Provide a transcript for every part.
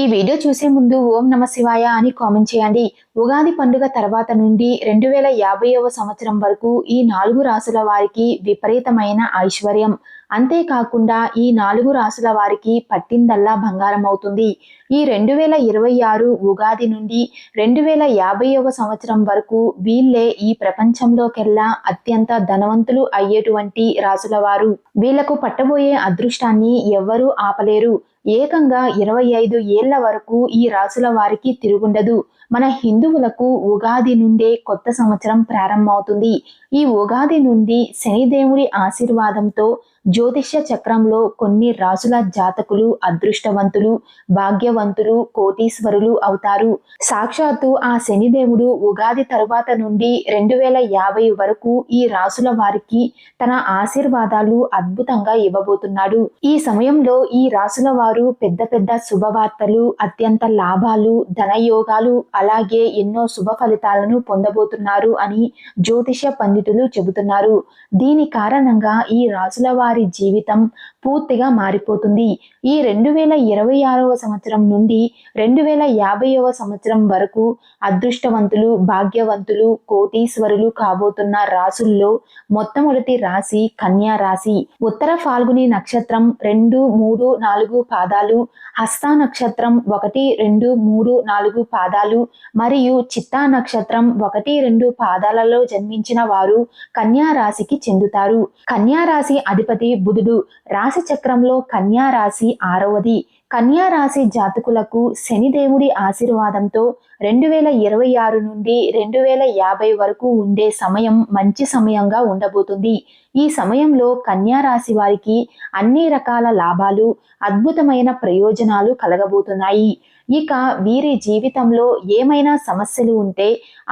ఈ వీడియో చూసే ముందు ఓం నమ శివాయ అని కామెంట్ చేయండి. ఉగాది పండుగ తర్వాత నుండి 2050వ సంవత్సరం వరకు ఈ 4 రాసుల వారికి విపరీతమైన ఐశ్వర్యం. అంతేకాకుండా ఈ 4 రాసుల వారికి పట్టిందల్లా బంగారం అవుతుంది. ఈ 2026 ఉగాది నుండి 2050వ సంవత్సరం వరకు వీళ్ళే ఈ ప్రపంచంలోకెల్లా అత్యంత ధనవంతులు అయ్యేటువంటి రాసుల వారు. వీళ్లకు పట్టబోయే అదృష్టాన్ని ఎవ్వరూ ఆపలేరు. ఏకంగా 25 ఏళ్ల వరకు ఈ రాసుల వారికి తిరుగుండదు. మన హిందువులకు ఉగాది నుండే కొత్త సంవత్సరం ప్రారంభమవుతుంది. ఈ ఉగాది నుండి శనిదేవుడి ఆశీర్వాదంతో జ్యోతిష్య చక్రంలో కొన్ని రాసుల జాతకులు అదృష్టవంతులు, భాగ్యవంతులు, కోటీశ్వరులు అవుతారు. సాక్షాత్తు ఆ శనిదేవుడు ఉగాది తరువాత నుండి 2050 వరకు ఈ రాసుల వారికి తన ఆశీర్వాదాలు అద్భుతంగా ఇవ్వబోతున్నాడు. ఈ సమయంలో ఈ రాసుల వారు పెద్ద పెద్ద శుభవార్తలు, అత్యంత లాభాలు, ధనయోగాలు, అలాగే ఎన్నో శుభ ఫలితాలను పొందబోతున్నారు అని జ్యోతిష్య పండితులు చెబుతున్నారు. దీని కారణంగా ఈ రాసుల వారి జీవితం పూర్తిగా మారిపోతుంది. ఈ 2026వ సంవత్సరం నుండి 2050వ సంవత్సరం వరకు అదృష్టవంతులు, భాగ్యవంతులు, కోటీశ్వరులు కాబోతున్న రాసుల్లో మొట్టమొదటి రాశి కన్యా రాశి. ఉత్తర ఫాల్గుని నక్షత్రం 2, 3, 4 పాదాలు, హస్త నక్షత్రం 1, 2, 3, 4 పాదాలు మరియు చిత్తా నక్షత్రం 1, 2 పాదాలలో జన్మించిన వారు కన్యా రాశికి చెందుతారు. కన్యా రాశి అధిపతి బుధుడు. రాశి చక్రంలో కన్యా రాశి 6వది. కన్యా రాశి జాతకులకు శనిదేవుడి ఆశీర్వాదంతో 2026 నుండి 2050 వరకు ఉండే సమయం మంచి సమయంగా ఉండబోతుంది. ఈ సమయంలో కన్యా రాశి వారికి అన్ని రకాల లాభాలు, అద్భుతమైన ప్రయోజనాలు కలగబోతున్నాయి. ఇక వీరి జీవితంలో ఏమైనా సమస్యలు ఉంటే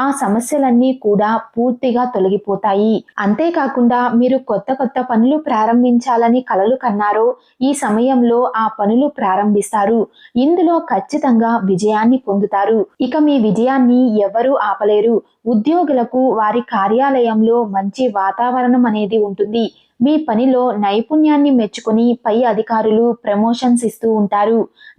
ఆ సమస్యలన్నీ కూడా పూర్తిగా తొలగిపోతాయి. అంతేకాకుండా మీరు కొత్త కొత్త పనులు ప్రారంభించాలని కలలు కన్నారో ఈ సమయంలో ఆ పనులు ప్రారంభిస్తారు. ఇందులో ఖచ్చితంగా విజయాన్ని పొందుతారు. ఇక మీ విజయాన్ని ఎవరూ ఆపలేరు. ఉద్యోగులకు వారి కార్యాలయంలో మంచి వాతావరణం అనేది ఉంటుంది. మీ పనిలో నైపుణ్యాన్ని మెచ్చుకొని పై అధికారులు ప్రమోషన్స్ ఇస్తూ ఉంటారు.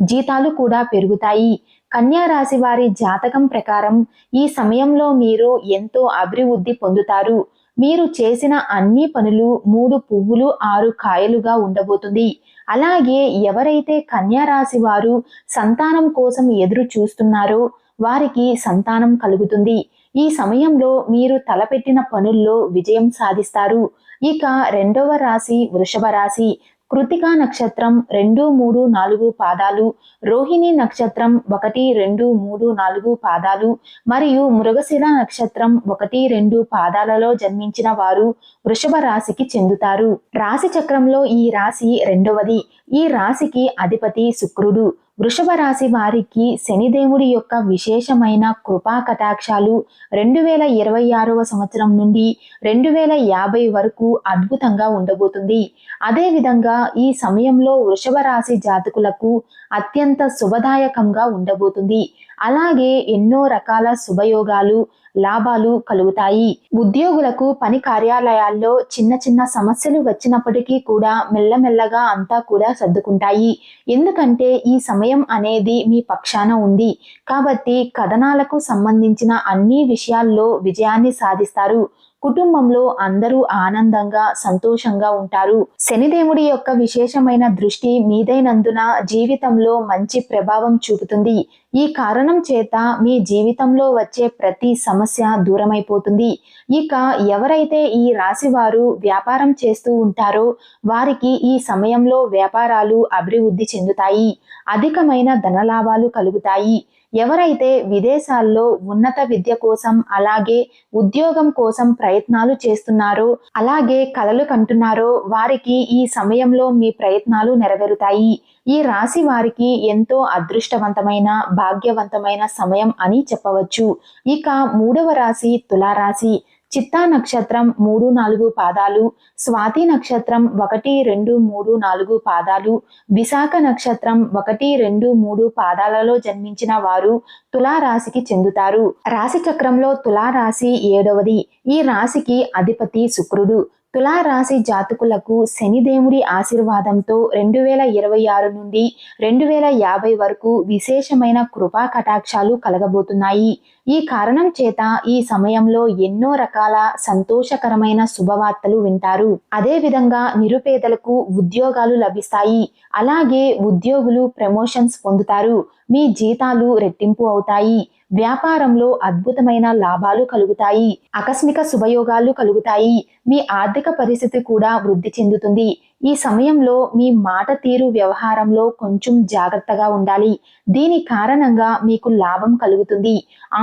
జీతాలు కూడా పెరుగుతాయి. కన్యా రాశి వారి జాతకం ప్రకారం ఈ సమయంలో మీరు ఎంతో అభివృద్ధి పొందుతారు. మీరు చేసిన అన్ని పనులు 3 పువ్వులు 6 కాయలుగా ఉండబోతుంది. అలాగే ఎవరైతే కన్యా రాశి వారు సంతానం కోసం ఎదురు చూస్తున్నారో వారికి సంతానం కలుగుతుంది. ఈ సమయంలో మీరు తలపెట్టిన పనుల్లో విజయం సాధిస్తారు. ఇక రెండవ రాశి వృషభ రాశి. కృతికా నక్షత్రం 2, 3, 4 పాదాలు, రోహిణి నక్షత్రం 1, 2, 3, 4 పాదాలు మరియు మృగశిర నక్షత్రం 1, 2 పాదాలలో జన్మించిన వారు వృషభ రాశికి చెందుతారు. రాశి చక్రంలో ఈ రాశి 2వది. ఈ రాశికి అధిపతి శుక్రుడు. వృషభ రాశి వారికి శనిదేవుడి యొక్క విశేషమైన కృపా కటాక్షాలు 2026వ సంవత్సరం నుండి 2050 వరకు అద్భుతంగా ఉండబోతుంది. అదేవిధంగా ఈ సమయంలో వృషభ రాశి జాతకులకు అత్యంత శుభదాయకంగా ఉండబోతుంది. అలాగే ఎన్నో రకాల శుభయోగాలు, లాభాలు కలుగుతాయి. ఉద్యోగులకు పని కార్యాలయాల్లో చిన్న చిన్న సమస్యలు వచ్చినప్పటికీ కూడా మెల్లమెల్లగా అంతా కూడా సర్దుకుంటాయి. ఎందుకంటే ఈ సమయం అనేది మీ పక్షాన ఉంది కాబట్టి కథనాలకు సంబంధించిన అన్ని విషయాల్లో విజయాన్ని సాధిస్తారు. కుటుంబంలో అందరూ ఆనందంగా సంతోషంగా ఉంటారు. శనిదేవుడి యొక్క విశేషమైన దృష్టి మీదైనందున జీవితంలో మంచి ప్రభావం చూపుతుంది. ఈ కారణం చేత మీ జీవితంలో వచ్చే ప్రతి సమస్య దూరమైపోతుంది. ఇక ఎవరైతే ఈ రాశి వారు వ్యాపారం చేస్తూ ఉంటారో వారికి ఈ సమయంలో వ్యాపారాలు అభివృద్ధి చెందుతాయి. అధికమైన ధనలాభాలు కలుగుతాయి. ఎవరైతే విదేశాల్లో ఉన్నత విద్య కోసం అలాగే ఉద్యోగం కోసం ప్రయత్నాలు చేస్తున్నారో అలాగే కలలు కంటున్నారో వారికి ఈ సమయంలో మీ ప్రయత్నాలు నెరవేరుతాయి. ఈ రాశి వారికి ఎంతో అదృష్టవంతమైన భాగ్యవంతమైన సమయం అని చెప్పవచ్చు. ఇక మూడవ రాశి తులారాశి. చిత్తా నక్షత్రం 3, 4 పాదాలు, స్వాతి నక్షత్రం 1, 2, 3, 4 పాదాలు, విశాఖ నక్షత్రం 1, 2, 3 పాదాలలో జన్మించిన వారు తులారాశికి చెందుతారు. రాశి చక్రంలో తులారాశి 7వది. ఈ రాశికి అధిపతి శుక్రుడు. తులా రాశి జాతకులకు శనిదేవుడి ఆశీర్వాదంతో 2026 నుండి 2050 వరకు విశేషమైన కృపా కటాక్షాలు కలగబోతున్నాయి. ఈ కారణం చేత ఈ సమయంలో ఎన్నో రకాల సంతోషకరమైన శుభవార్తలు వింటారు. అదేవిధంగా నిరుపేదలకు ఉద్యోగాలు లభిస్తాయి. అలాగే ఉద్యోగులు ప్రమోషన్స్ పొందుతారు. మీ జీతాలు రెట్టింపు అవుతాయి. వ్యాపారంలో అద్భుతమైన లాభాలు కలుగుతాయి. ఆకస్మిక శుభయోగాలు కలుగుతాయి. మీ ఆర్థిక పరిస్థితి కూడా వృద్ధి చెందుతుంది. ఈ సమయంలో మీ మాట తీరు వ్యవహారంలో కొంచెం జాగ్రత్తగా ఉండాలి. దీని కారణంగా మీకు లాభం కలుగుతుంది.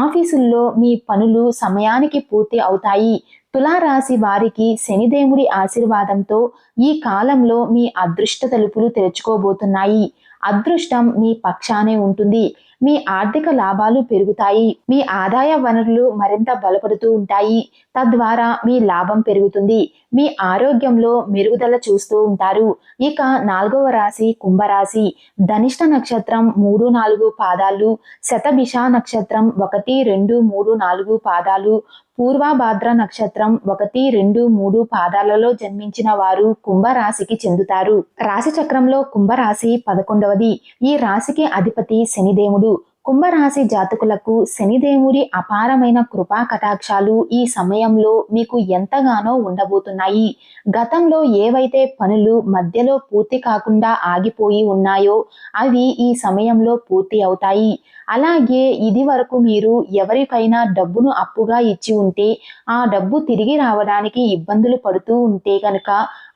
ఆఫీసుల్లో మీ పనులు సమయానికి పూర్తి అవుతాయి. తులారాశి వారికి శనిదేవుడి ఆశీర్వాదంతో ఈ కాలంలో మీ అదృష్ట తలుపులు తెరుచుకోబోతున్నాయి. అదృష్టం మీ పక్షానే ఉంటుంది. మీ ఆర్థిక లాభాలు పెరుగుతాయి. మీ ఆదాయ వనరులు మరింత బలపడుతూ ఉంటాయి. తద్వారా మీ లాభం పెరుగుతుంది. మీ ఆరోగ్యంలో మెరుగుదల చూస్తూ ఉంటారు. ఇక 4వ రాశి కుంభరాశి. ధనిష్ట నక్షత్రం 3, 4 పాదాలు, శతభిష నక్షత్రం 1, 2, 3, 4 పాదాలు, పూర్వభాద్ర నక్షత్రం 1, 2, 3 పాదాలలో జన్మించిన వారు కుంభరాశికి చెందుతారు. రాశి చక్రంలో కుంభరాశి 11వది. ఈ రాశికి అధిపతి శనిదేవుడు. కుంభరాశి జాతకులకు శనిదేవుడి అపారమైన కృపా కటాక్షాలు ఈ సమయంలో మీకు ఎంతగానో ఉండబోతున్నాయి. గతంలో ఏవైతే పనులు మధ్యలో పూర్తి కాకుండా ఆగిపోయి ఉన్నాయో అవి ఈ సమయంలో పూర్తి అవుతాయి. అలాగే ఇది వరకు మీరు ఎవరికైనా డబ్బును అప్పుగా ఇచ్చి ఉంటే ఆ డబ్బు తిరిగి రావడానికి ఇబ్బందులు పడుతూ ఉంటే కనుక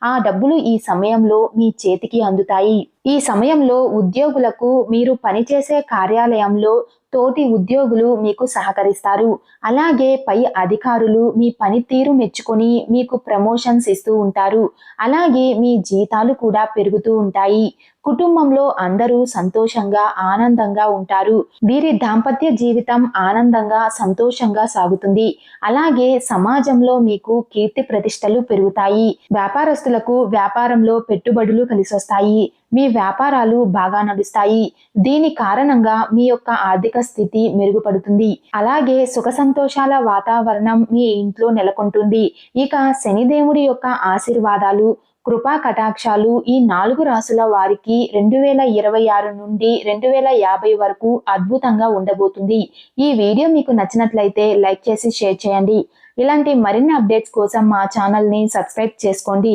ఆ డబ్బులు ఈ సమయంలో మీ చేతికి అందుతాయి. ఈ సమయంలో ఉద్యోగులకు మీరు పనిచేసే కార్యాలయంలో తోటి ఉద్యోగులు మీకు సహకరిస్తారు. అలాగే పై అధికారులు మీ పనితీరు మెచ్చుకొని మీకు ప్రమోషన్స్ ఇస్తూ ఉంటారు. అలాగే మీ జీతాలు కూడా పెరుగుతూ ఉంటాయి. కుటుంబంలో అందరూ సంతోషంగా ఆనందంగా ఉంటారు. వీరి దాంపత్య జీవితం ఆనందంగా సంతోషంగా సాగుతుంది. అలాగే సమాజంలో మీకు కీర్తి ప్రతిష్టలు పెరుగుతాయి. వ్యాపారస్తులకు వ్యాపారంలో పెట్టుబడులు కలిసొస్తాయి. మీ వ్యాపారాలు బాగా నడుస్తాయి. దీని కారణంగా మీ యొక్క ఆర్థిక స్థితి మెరుగుపడుతుంది. అలాగే సుఖ సంతోషాల వాతావరణం మీ ఇంట్లో నెలకొంటుంది. ఇక శనిదేవుడి యొక్క ఆశీర్వాదాలు కృపా కటాక్షాలు ఈ 4 రాశుల వారికి 2026 నుండి 2050 వరకు అద్భుతంగా ఉండబోతుంది. ఈ వీడియో మీకు నచ్చినట్లయితే లైక్ చేసి షేర్ చేయండి. ఇలాంటి మరిన్ని అప్డేట్స్ కోసం మా ఛానల్ని సబ్స్క్రైబ్ చేసుకోండి.